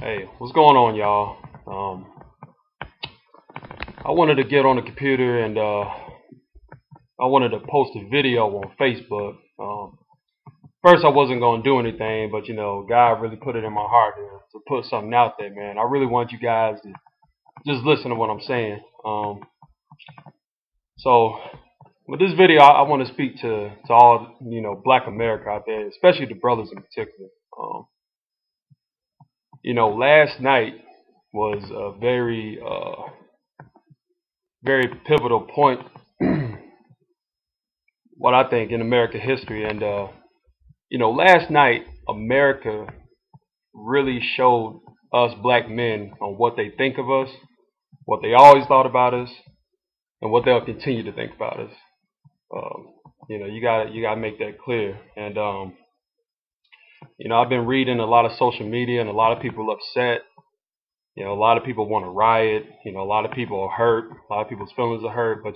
Hey, what's going on, y'all? I wanted to get on the computer and I wanted to post a video on Facebook. First, I wasn't going to do anything, but God really put it in my heart to put something out there, man. I really want you guys to just listen to what I'm saying. So, with this video, I want to speak to all Black America out there, especially the brothers in particular. Last night was a very pivotal point, what I think, in American history. And last night America really showed us black men on what they think of us, what they always thought about us, and what they'll continue to think about us. You gotta make that clear. And I've been reading a lot of social media, and a lot of people are upset. A lot of people want to riot. A lot of people are hurt. A lot of people's feelings are hurt. But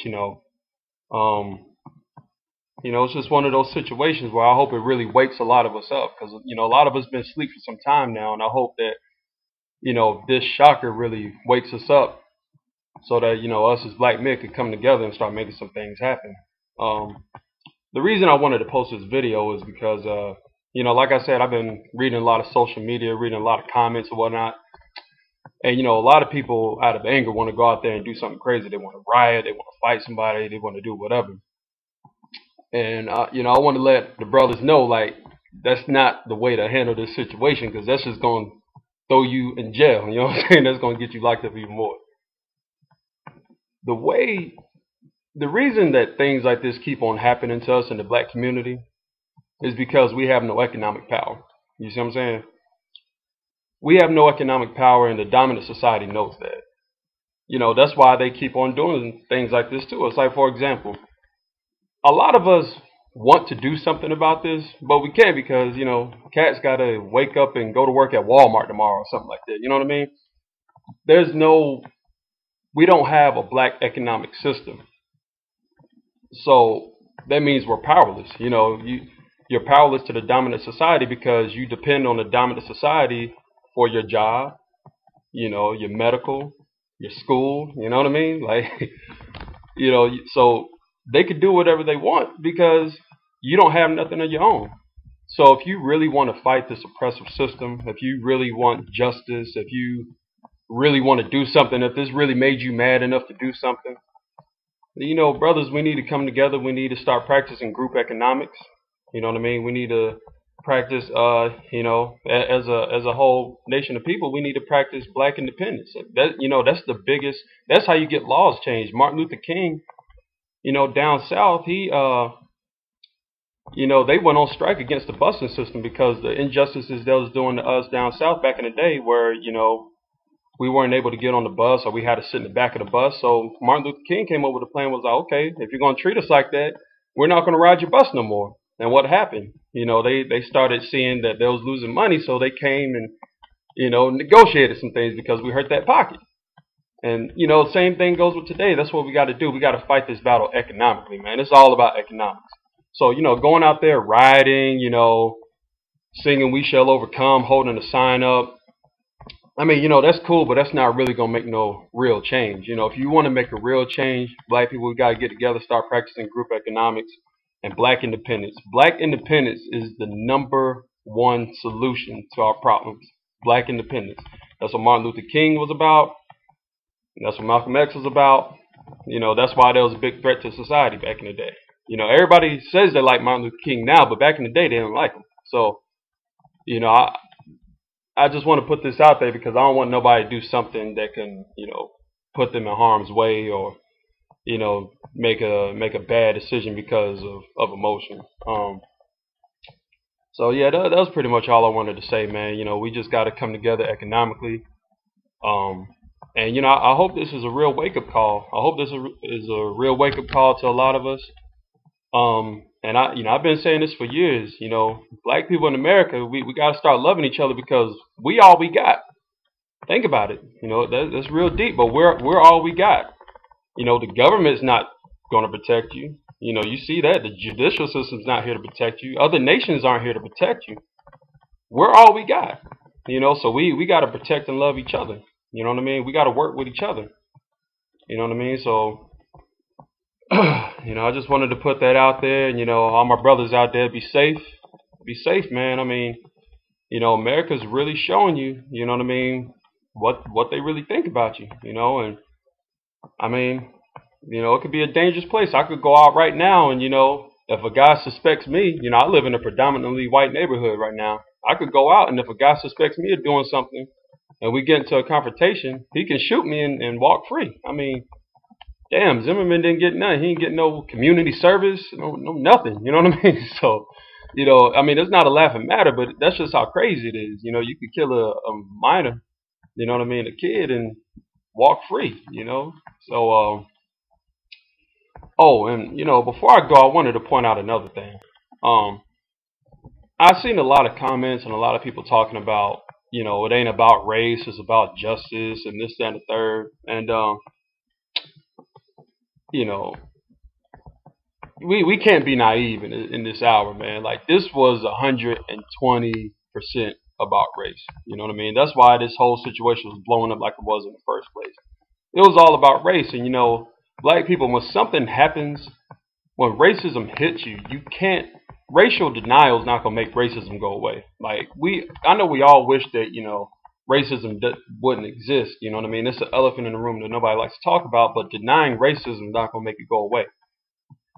it's just one of those situations where I hope it really wakes a lot of us up, because a lot of us been asleep for some time now, and I hope that this shocker really wakes us up, so that us as black men could come together and start making some things happen. The reason I wanted to post this video is because like I said, I've been reading a lot of social media, reading a lot of comments and whatnot. And a lot of people out of anger want to go out there and do something crazy. They want to riot, they want to fight somebody, they want to do whatever. And I want to let the brothers know, like, that's not the way to handle this situation, because that's just going to throw you in jail. You know what I'm saying? That's going to get you locked up even more. The reason that things like this keep on happening to us in the black community is because we have no economic power. You see what I'm saying? We have no economic power, and the dominant society knows that. That's why they keep on doing things like this to us. Like, for example, a lot of us want to do something about this, but we can't, because, cats got to wake up and go to work at Walmart tomorrow or something like that. You know what I mean? We don't have a black economic system. So that means we're powerless. You're powerless to the dominant society, because you depend on the dominant society for your job, your medical, your school, you know what I mean? Like, so they could do whatever they want because you don't have nothing of your own. So if you really want to fight this oppressive system, if you really want justice, if you really want to do something, if this really made you mad enough to do something, brothers, we need to come together. We need to start practicing group economics. You know what I mean? We need to practice, as a whole nation of people, we need to practice black independence. That's the biggest. That's how you get laws changed. Martin Luther King, down south, he, they went on strike against the busing system because the injustices they was doing to us down south back in the day, where we weren't able to get on the bus, or we had to sit in the back of the bus. So Martin Luther King came up with a plan. Was like, okay, if you're going to treat us like that, we're not going to ride your bus no more. And what happened? They started seeing that they was losing money, so they came and, negotiated some things, because we hurt that pocket. And, same thing goes with today. That's what we got to do. We got to fight this battle economically, man. It's all about economics. So, going out there rioting, singing "We Shall Overcome," holding a sign up. I mean, that's cool, but that's not really going to make no real change. If you want to make a real change, black people, we got to get together, start practicing group economics and black independence. Black independence is the #1 solution to our problems. Black independence. That's what Martin Luther King was about. That's what Malcolm X was about. That's why there was a big threat to society back in the day. Everybody says they like Martin Luther King now, but back in the day they didn't like him. So, I just want to put this out there, because I don't want nobody to do something that can, put them in harm's way, or make a bad decision because of emotion. So yeah, that was pretty much all I wanted to say, man. We just got to come together economically. And I hope this is a real wake-up call. I hope this is a real wake-up call to a lot of us. And I've been saying this for years. Black people in America, we got to start loving each other, because we all we got. Think about it. That's real deep, but we're all we got. The government's not going to protect you. You see that. The judicial system's not here to protect you. Other nations aren't here to protect you. We're all we got. You know, so we got to protect and love each other. You know what I mean? We got to work with each other. You know what I mean? So, you know, I just wanted to put that out there. And, you know, all my brothers out there, be safe. Be safe, man. I mean, you know, America's really showing you, you know what I mean, what they really think about you, you know. And I mean, you know, it could be a dangerous place. I could go out right now and, you know, if a guy suspects me, you know, I live in a predominantly white neighborhood right now. I could go out, and if a guy suspects me of doing something and we get into a confrontation, he can shoot me and walk free. I mean, damn, Zimmerman didn't get nothing. He didn't get no community service, no nothing. You know what I mean? So, you know, I mean, it's not a laughing matter, but that's just how crazy it is. You know, you could kill a minor, you know what I mean, a kid, and walk free, you know. So, oh, and, you know, before I go, I wanted to point out another thing. Um, I've seen a lot of comments and a lot of people talking about, you know, it ain't about race, it's about justice and this, that, and the third. And, you know, we can't be naive in this hour, man. Like, this was 120% about race. You know what I mean? That's why this whole situation was blowing up like it was in the first place. It was all about race. And, you know, black people, when something happens, when racism hits you, you can't, racial denial is not going to make racism go away. Like, I know we all wish that, you know, racism wouldn't exist. You know what I mean? It's an elephant in the room that nobody likes to talk about, but denying racism is not going to make it go away.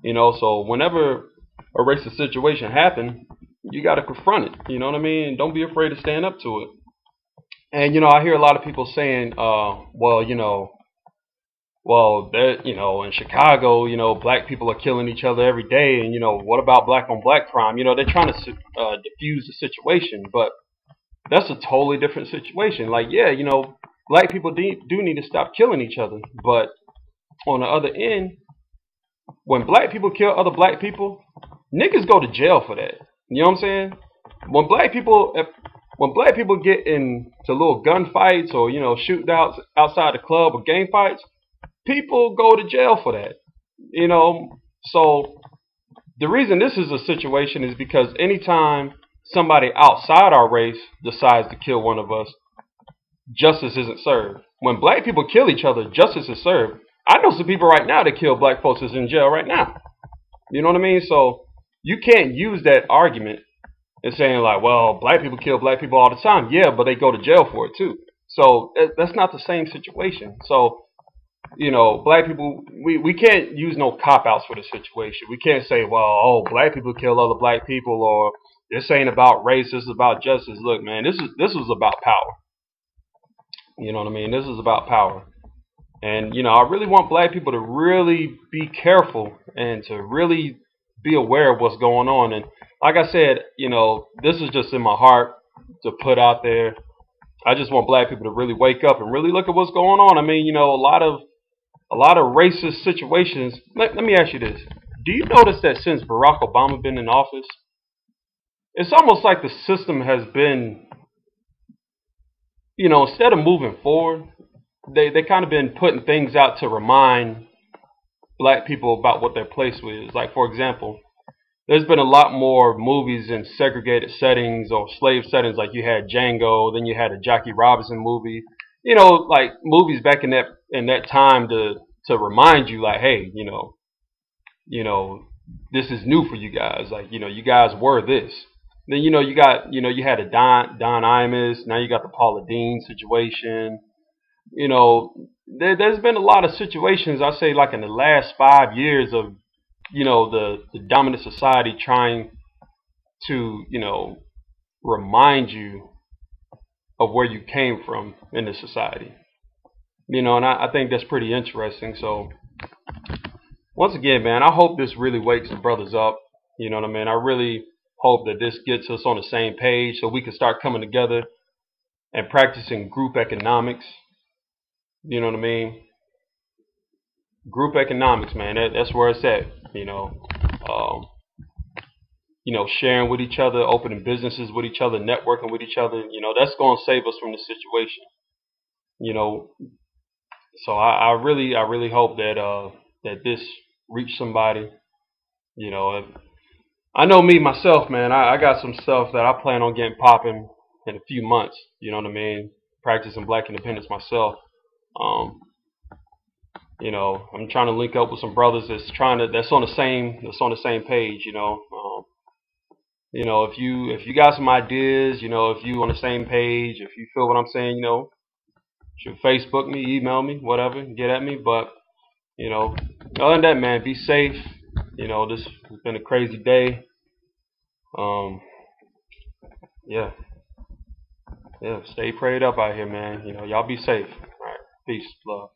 You know, so whenever a racist situation happens, you got to confront it. You know what I mean? Don't be afraid to stand up to it. And, you know, I hear a lot of people saying, well, you know, that, you know, in Chicago, you know, black people are killing each other every day. And, you know, what about black on black crime? You know, they're trying to diffuse the situation. But that's a totally different situation. Like, yeah, you know, black people do need to stop killing each other. But on the other end, when black people kill other black people, niggas go to jail for that. You know what I'm saying? When black people get into little gunfights or, you know, shootouts outside the club or gang fights, people go to jail for that. You know, so the reason this is a situation is because anytime somebody outside our race decides to kill one of us, justice isn't served. When black people kill each other, justice is served. I know some people right now that kill black folks is in jail right now. You know what I mean? So you can't use that argument and saying like, well, black people kill black people all the time. Yeah, but they go to jail for it too. So that's not the same situation. So, you know, black people, we can't use no cop-outs for the situation. We can't say, well, oh, black people kill other black people, or this ain't about race, this is about justice. Look, man, this is about power. You know what I mean? This is about power. And, you know, I really want black people to really be careful and to really be aware of what's going on. And like I said, you know, this is just in my heart to put out there. I just want black people to really wake up and really look at what's going on. I mean, you know, a lot of racist situations. Let me ask you this. Do you notice that since Barack Obama been in office, it's almost like the system has been, you know, instead of moving forward, they kind of been putting things out to remind black people about what their place is. Like, for example, there's been a lot more movies in segregated settings or slave settings. Like, you had Django, then you had a Jackie Robinson movie. You know, like movies back in that time to remind you, like, hey, you know, this is new for you guys. Like, you know, you guys were this. Then, you know, you had a Don Imus. Now you got the Paula Deen situation. You know, there's been a lot of situations, I say, like in the last 5 years of, you know, the dominant society trying to, you know, remind you of where you came from in the society. You know, and I think that's pretty interesting. So, once again, man, I hope this really wakes the brothers up. You know what I mean? I really hope that this gets us on the same page so we can start coming together and practicing group economics. You know what I mean? Group economics, man. That's where it's at. You know, sharing with each other, opening businesses with each other, networking with each other. You know, that's going to save us from this situation. You know, so I really hope that that this reached somebody. You know, I know me myself, man. I got some stuff that I plan on getting popping. in a few months. You know what I mean? Practicing black independence myself. Um, I'm trying to link up with some brothers that's on the same page. If you got some ideas, if you on the same page, if you feel what I'm saying, should Facebook me, email me, whatever, get at me. But other than that, man, be safe. This has been a crazy day. Um, yeah, yeah, stay prayed up out here, man. Y'all be safe. All right, peace, love.